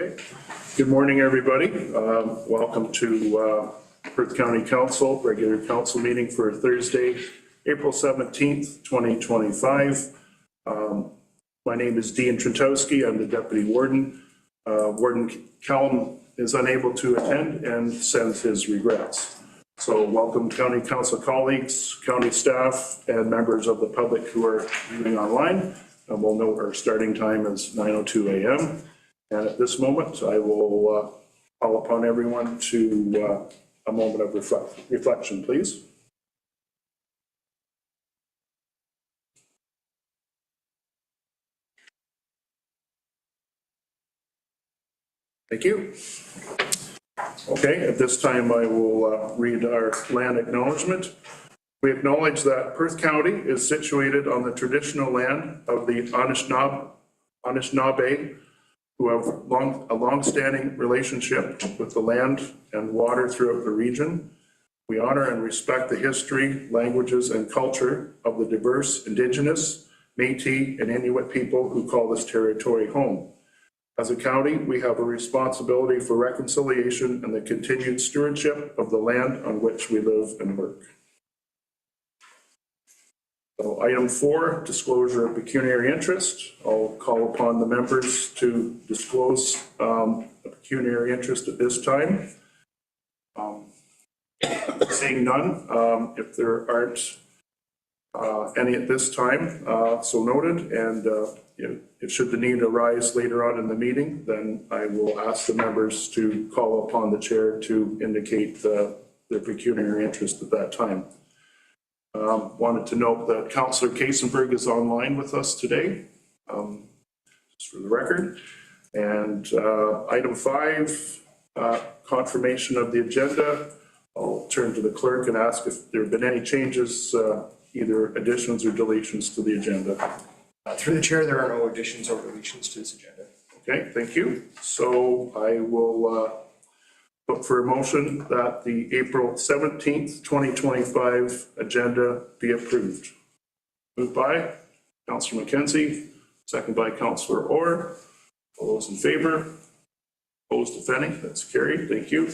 Okay. Good morning, everybody. Welcome to Perth County Council, regular council meeting for Thursday, April 17th, 2025. My name is Dean Trentowski. I'm the Deputy Warden. Warden Callum is unable to attend and sends his regrets. So welcome County Council colleagues, county staff, and members of the public who are viewing online. And we'll note our starting time is 9:02 a.m. And at this moment, I will call upon everyone to a moment of reflection, please. Thank you. Okay, at this time, I will read our land acknowledgement. We acknowledge that Perth County is situated on the traditional land of the Anishinaabe, who have a long-standing relationship with the land and water throughout the region. We honor and respect the history, languages, and culture of the diverse Indigenous, Métis, and Inuit people who call this territory home. As a county, we have a responsibility for reconciliation and the continued stewardship of the land on which we live and work. So item 4, disclosure of pecuniary interest. I'll call upon the members to disclose a pecuniary interest at this time. Seeing none, if there aren't any at this time, so noted. And if should the need arise later on in the meeting, then I will ask the members to call upon the chair to indicate their pecuniary interest at that time. Wanted to note that Councillor Kaysenberg is online with us today, just for the record. And item 5, confirmation of the agenda. I'll turn to the clerk and ask if there have been any changes, either additions or deletions to the agenda. Through the chair, there are no additions or deletions to this agenda. Okay, thank you. So I will put for a motion that the April 17th, 2025 agenda be approved. Moved by Councillor McKenzie, second by Councillor Orr. All those in favor? Opposed, if any? That's carried. Thank you.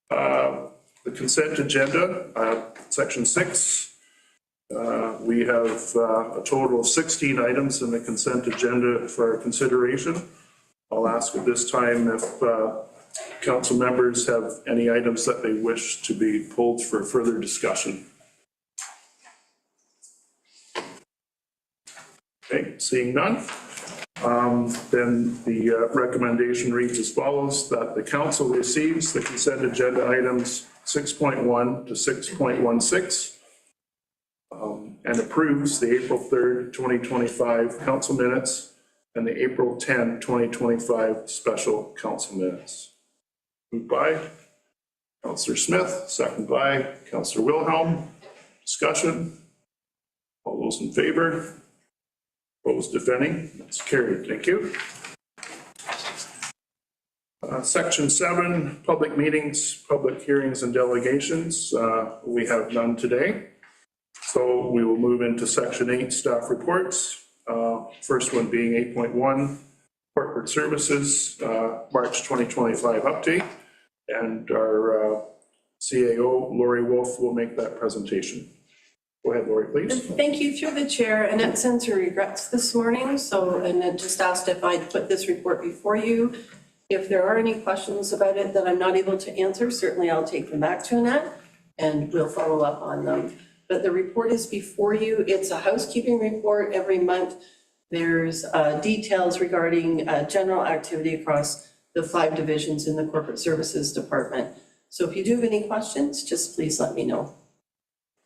The consent agenda, section 6. We have a total of 16 items in the consent agenda for consideration. I'll ask at this time if council members have any items that they wish to be pulled for further discussion. Okay, seeing none. Then the recommendation reads as follows: that the council receives the consent agenda items 6.1 to 6.16 and approves the April 3rd, 2025 council minutes and the April 10, 2025 special council minutes. Moved by Councillor Smith, second by Councillor Wilhelm. Discussion. All those in favor? Opposed, if any? That's carried. Thank you. Section 7, public meetings, public hearings, and delegations. We have none today. So we will move into section 8, staff reports. First one being 8.1, corporate services, March 2025 update. And our CAO, Lori Wolf, will make that presentation. Go ahead, Lori, please. Thank you. Through the chair, Annette sends her regrets this morning. So Annette just asked if I'd put this report before you. If there are any questions about it that I'm not able to answer, certainly I'll take them back to Annette and we'll follow up on them. But the report is before you. It's a housekeeping report every month. There's details regarding general activity across the 5 divisions in the corporate services department. So if you do have any questions, just please let me know.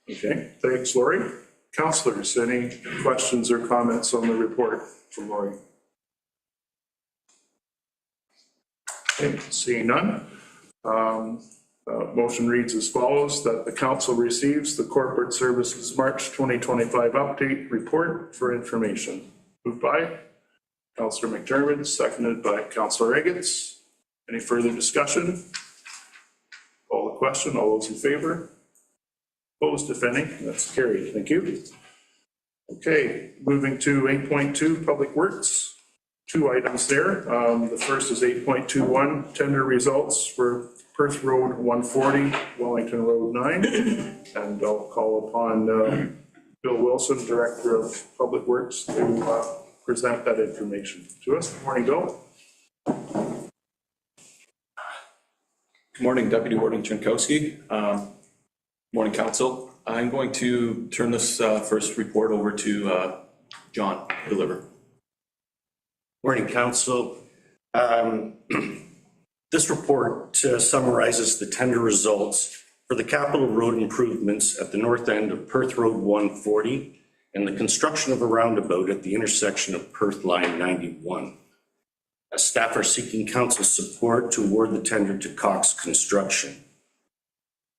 Okay, thanks, Lori. Councillors, any questions or comments on the report from Lori? Okay, seeing none. Motion reads as follows: that the council receives the corporate services March 2025 update report for information. Moved by Councillor McDermott, seconded by Councillor Eggets. Any further discussion? Call the question. All those in favor? Opposed, if any? That's carried. Thank you. Okay, moving to 8.2, public works. two items there. The first is 8.21, tender results for Perth Road 140, Wellington Road 9. And I'll call upon Bill Wilson, Director of Public Works, to present that information to us. Good morning, Bill. Good morning, Deputy Warden Jankowski. Morning, Council. I'm going to turn this first report over to John to deliver. Morning, Council. This report summarizes the tender results for the capital road improvements at the north end of Perth Road 140 and the construction of a roundabout at the intersection of Perth Line 91. Staff are seeking council support to award the tender to Cox Construction.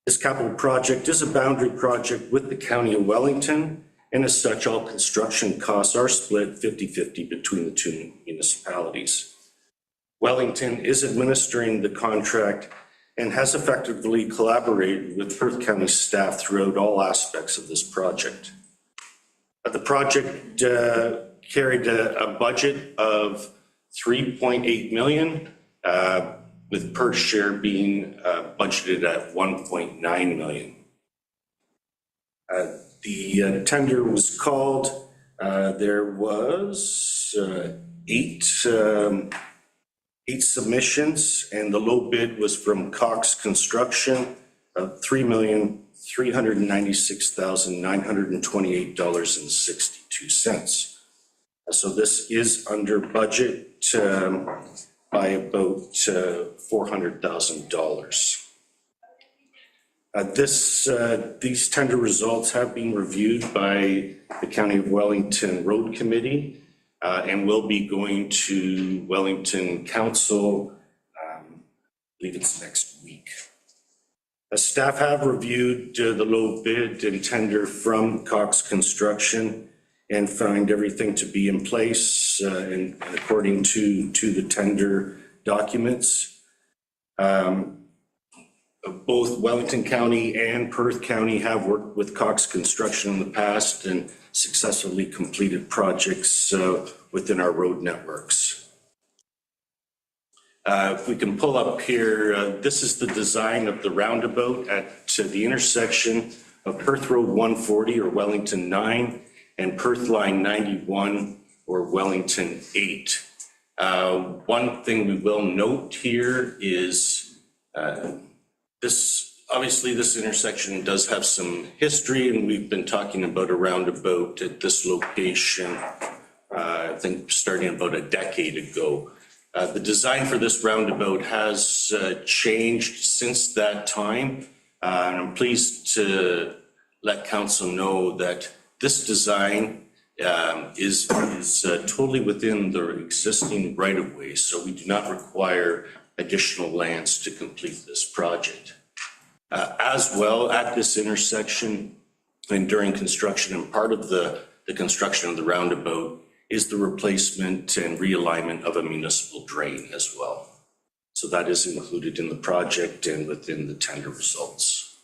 This capital project is a boundary project with the County of Wellington, and as such, all construction costs are split 50-50 between the two municipalities. Wellington is administering the contract and has effectively collaborated with Perth County staff throughout all aspects of this project. The project carried a budget of $3.8 million, with Perth's share being budgeted at $1.9 million. The tender was called. There was eight submissions, and the low bid was from Cox Construction of $3,396,928.62. So this is under budget by about $400,000. These tender results have been reviewed by the County of Wellington Road Committee and will be going to Wellington Council, I believe it's next week. Staff have reviewed the low bid and tender from Cox Construction and find everything to be in place and according to the tender documents. Both Wellington County and Perth County have worked with Cox Construction in the past and successfully completed projects within our road networks. If we can pull up here, this is the design of the roundabout at the intersection of Perth Road 140 or Wellington 9 and Perth Line 91 or Wellington 8. One thing we will note here is this intersection does have some history, and we've been talking about a roundabout at this location, I think starting about a decade ago. The design for this roundabout has changed since that time, and I'm pleased to let council know that this design is totally within the existing right-of-way, so we do not require additional lands to complete this project. As well, at this intersection and during construction, and part of the construction of the roundabout is the replacement and realignment of a municipal drain as well. So that is included in the project and within the tender results.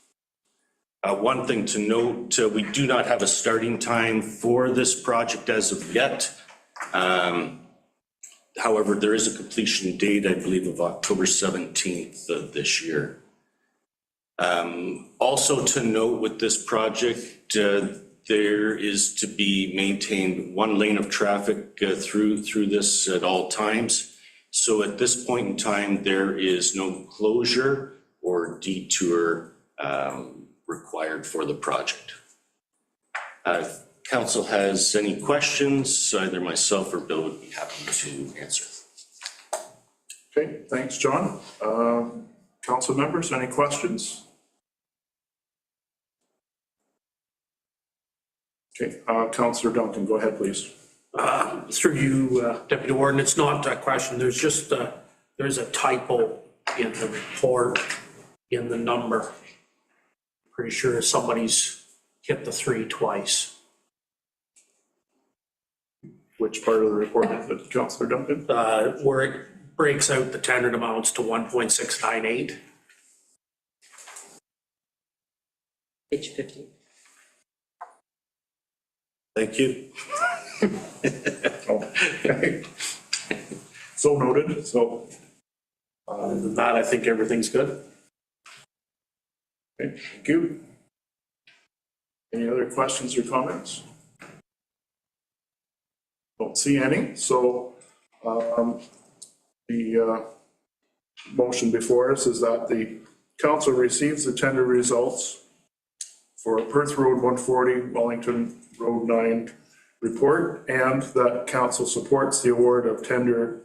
One thing to note, we do not have a starting time for this project as of yet. However, there is a completion date, I believe, of October 17th of this year. Also to note with this project, there is to be maintained one lane of traffic through this at all times. So at this point in time, there is no closure or detour required for the project. If council has any questions, either myself or Bill would be happy to answer. Okay, thanks, John. Council members, any questions? Okay, Councillor Duncan, go ahead, please. Through you, Deputy Warden, it's not a question, there's just there's a typo in the report in the number. Pretty sure somebody's hit the 3 twice. Which part of the report is it, Councillor Duncan? Where it breaks out the tendered amounts to 1.698. Page 50. Thank you. Okay. So noted, so. Other than that, I think everything's good. Okay, thank you. Any other questions or comments? Don't see any, so the motion before us is that the council receives the tender results for Perth Road 140, Wellington Road 9 report, and that council supports the award of tender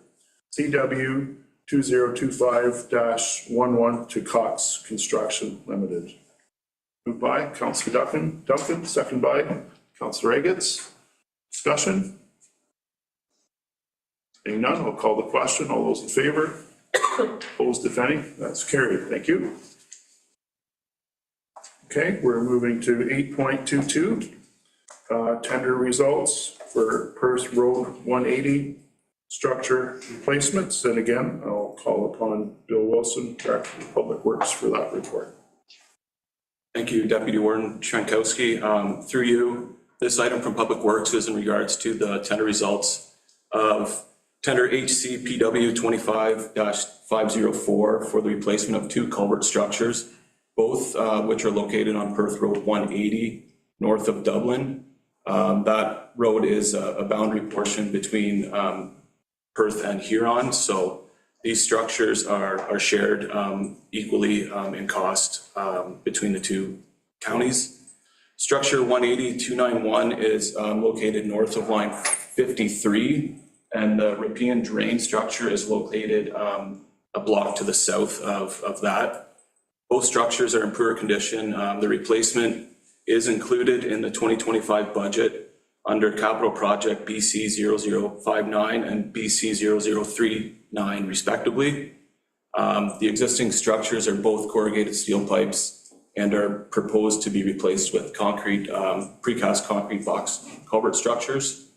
CW 2025-11 to Cox Construction Limited. Moved by Councillor Duncan, second by Councillor Eggetts. Discussion? Seeing none, I'll call the question. All those in favor? Opposed, if any? That's carried. Thank you. Okay, we're moving to 8.22. Tender results for Perth Road 180 structure replacements. And again, I'll call upon Bill Wilson, Director of Public Works, for that report. Thank you, Deputy Warden Trankowski. Through you, this item from Public Works is in regards to the tender results of tender HCPW 25-504 for the replacement of 2 culvert structures, both which are located on Perth Road 180 north of Dublin. That road is a boundary portion between Perth and Huron, so these structures are shared equally in cost between the 2 counties. Structure 180-291 is located north of line 53, and the Ripon drain structure is located a block to the south of that. Both structures are in poor condition. The replacement is included in the 2025 budget under capital project BC 0059 and BC 0039 respectively. The existing structures are both corrugated steel pipes and are proposed to be replaced with concrete, precast concrete box culvert structures.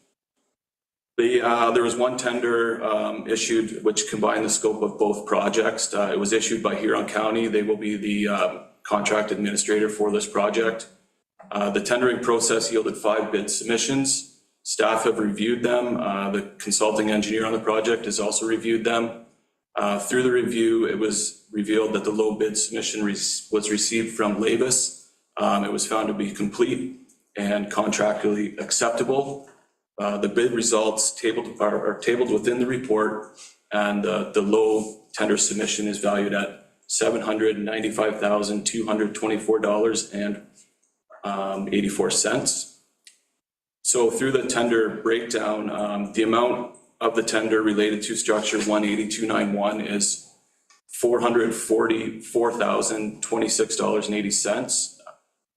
There was one tender issued which combined the scope of both projects. It was issued by Huron County. They will be the contract administrator for this project. The tendering process yielded 5 bid submissions. Staff have reviewed them. The consulting engineer on the project has also reviewed them. Through the review, it was revealed that the low bid submission was received from Lavis. It was found to be complete and contractually acceptable. The bid results are tabled within the report, and the low tender submission is valued at $795,224.84. So through the tender breakdown, the amount of the tender related to structure 180-291 is $444,026.80.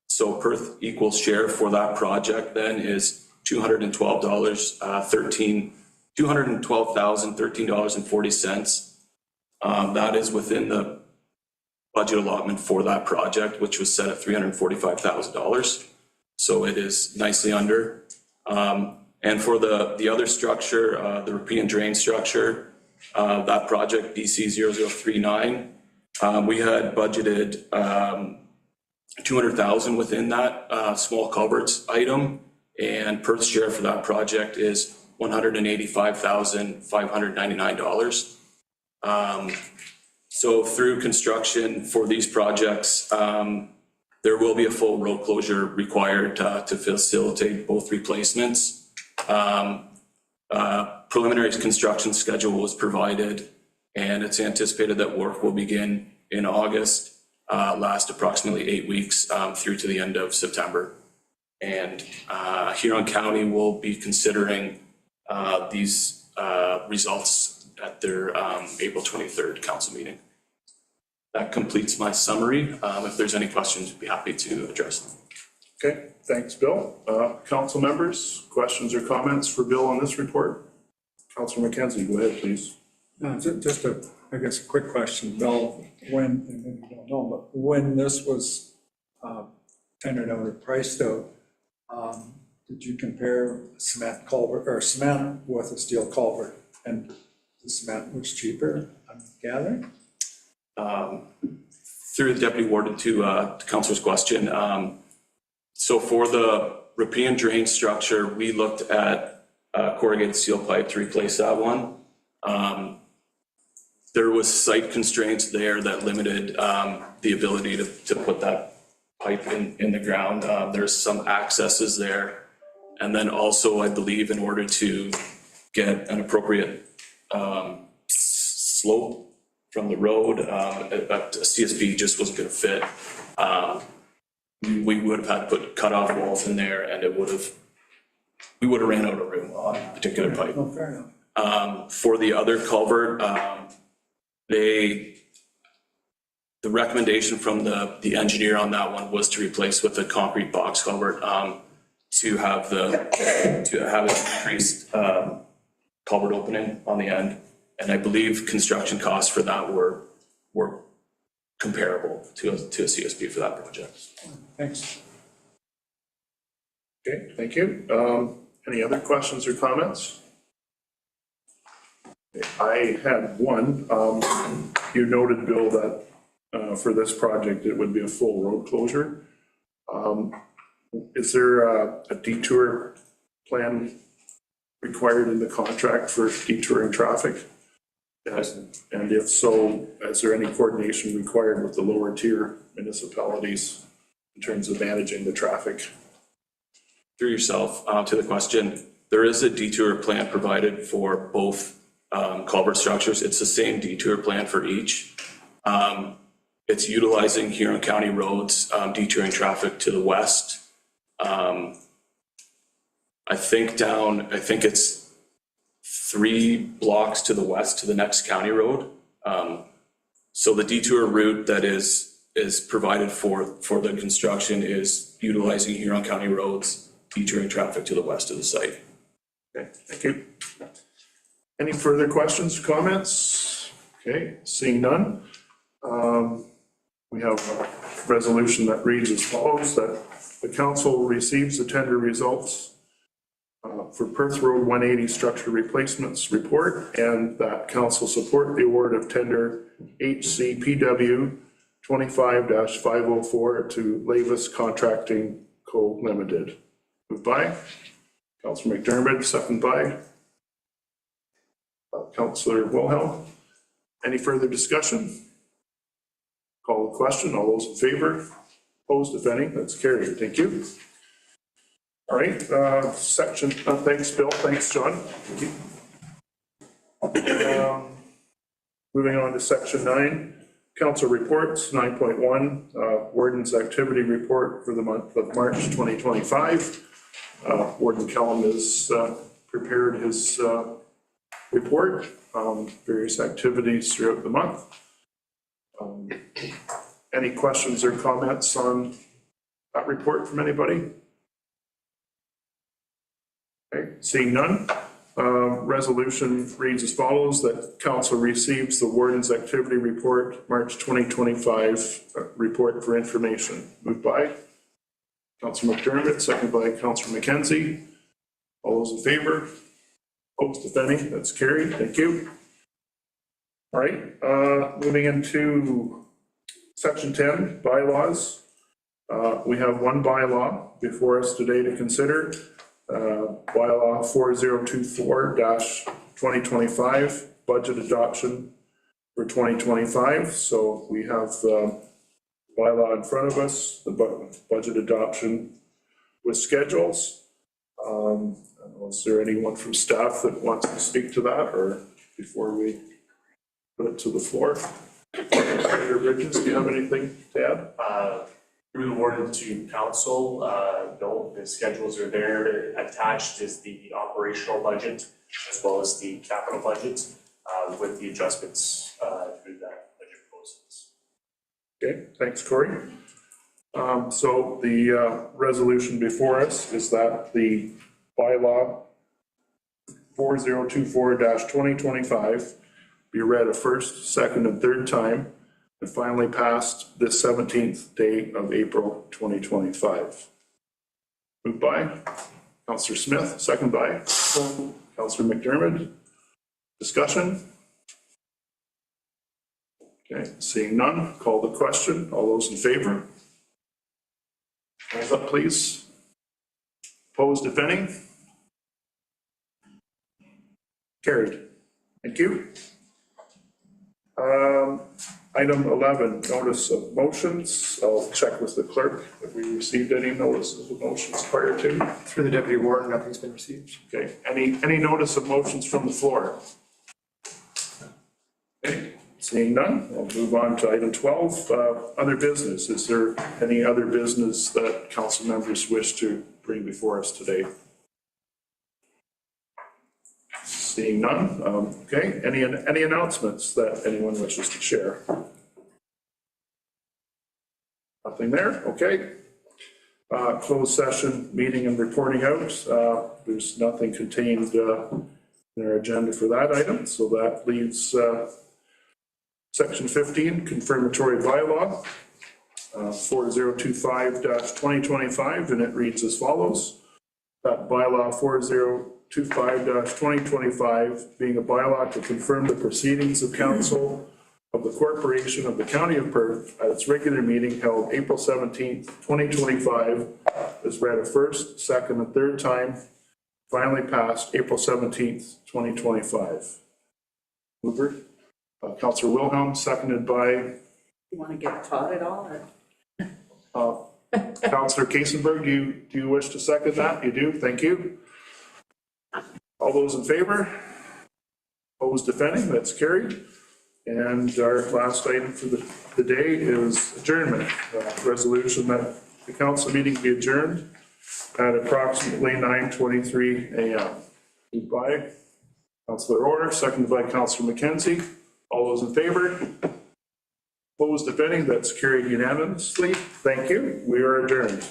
So Perth equal share for that project then is $212,013.40. That is within the budget allotment for that project, which was set at $345,000. So it is nicely under. And for the other structure, the Ripon drain structure, that project BC 0039, we had budgeted $200,000 within that small culverts item, and Perth's share for that project is $185,599. So through construction for these projects, there will be a full road closure required to facilitate both replacements. Preliminary construction schedule was provided, and it's anticipated that work will begin in August, last approximately 8 weeks through to the end of September. And Huron County will be considering these results at their April 23rd council meeting. That completes my summary. If there's any questions, I'd be happy to address them. Okay, thanks, Bill. Council members, questions or comments for Bill on this report? Councillor McKenzie, go ahead, please. Just I guess, a quick question, Bill. When, and maybe you don't know, but when this was tendered out or priced out, did you compare cement culvert or cement with a steel culvert? And the cement was cheaper, I'm gathering? Through the deputy warden to councilor's question. So for the Ripon drain structure, we looked at corrugated steel pipe to replace that one. There was site constraints there that limited the ability to put that pipe in the ground. There's some accesses there. And then also, I believe, in order to get an appropriate slope from the road, a CSP just wasn't gonna fit. We would have had to put cutoff walls in there, and we would have ran out of room on a particular pipe. Oh, fair enough. For the other culvert, the recommendation from the engineer on that one was to replace with a concrete box culvert, to have an increased culvert opening on the end. And I believe construction costs for that were comparable to a CSP for that project. Thanks. Okay, thank you. Any other questions or comments? I had one. You noted, Bill, that for this project, it would be a full road closure. Is there a detour plan required in the contract for detouring traffic? And if so, is there any coordination required with the lower tier municipalities in terms of managing the traffic? Through yourself, to the question, there is a detour plan provided for both culvert structures. It's the same detour plan for each. It's utilizing Huron County roads, detouring traffic to the west. I think it's 3 blocks to the west to the next county road. So the detour route that is provided for the construction is utilizing Huron County roads, detouring traffic to the west of the site. Okay, thank you. Any further questions, comments? Okay, seeing none. We have a resolution that reads as follows, that the council receives the tender results for Perth Road 180 structure replacements report, and that council support the award of tender HCPW 25-504 to Lavis Contracting Co. Limited. Moved by Councillor McDermott, second by Councillor Wilhelm. Any further discussion? Call the question. All those in favor? Opposed, if any? That's carried. Thank you. All right, thanks, Bill. Thanks, John. Thank you. Moving on to section 9, council reports, 9.1, Warden's activity report for the month of March 2025. Warden Kellum has prepared his report, various activities throughout the month. Any questions or comments on that report from anybody? Okay, seeing none. Resolution reads as follows, that council receives the Warden's activity report, March 2025 report for information. Moved by Councillor McDermott, second by Councillor McKenzie. All those in favor? Opposed, if any? That's carried. Thank you. All right, moving into section 10, bylaws. We have one bylaw before us today to consider. Bylaw 4024-2025, budget adoption for 2025. So we have bylaw in front of us, the budget adoption with schedules. Is there anyone from staff that wants to speak to that, or before we put it to the floor? Senator Bridges, do you have anything to add? Through the warden to council, Bill, the schedules are there. Attached is the operational budget as well as the capital budget with the adjustments through that budget process. Okay, thanks, Corey. So the resolution before us is that the bylaw 4024-2025 be read a first, second, and third time, and finally passed this 17th day of April 2025. Moved by Councillor Smith, second by Councillor McDermott. Discussion? Okay, seeing none, call the question. All those in favor? Hands up, please. Opposed, if any? Carried. Thank you. Item 11, notice of motions. I'll check with the clerk if we received any notices of motions prior to. Through the deputy warden, nothing's been received. Okay, any notice of motions from the floor? Okay, seeing none, I'll move on to item 12, other business. Is there any other business that council members wish to bring before us today? Seeing none, okay, any announcements that anyone wishes to share? Nothing there, okay. Closed session, meeting and reporting out. There's nothing contained in our agenda for that item, so that leaves section 15, confirmatory bylaw, 4025-2025, and it reads as follows. That bylaw 4025-2025 being a bylaw to confirm the proceedings of council of the corporation of the county of Perth at its regular meeting held April 17th, 2025, is read a first, second, and third time, finally passed April 17th, 2025. Mover, Councillor Wilhelm, seconded by You want to get taught at all, or? Councillor Kasenberg. Do you wish to second that? You do, thank you. All those in favor? Opposed, if any, that's carried. And our last item for the day is adjournment. Resolution that the council meeting be adjourned at approximately 9:23 a.m. Moved by Councillor Orr, seconded by Councillor McKenzie. All those in favor? Opposed, if any, that's carried unanimously. Thank you. We are adjourned.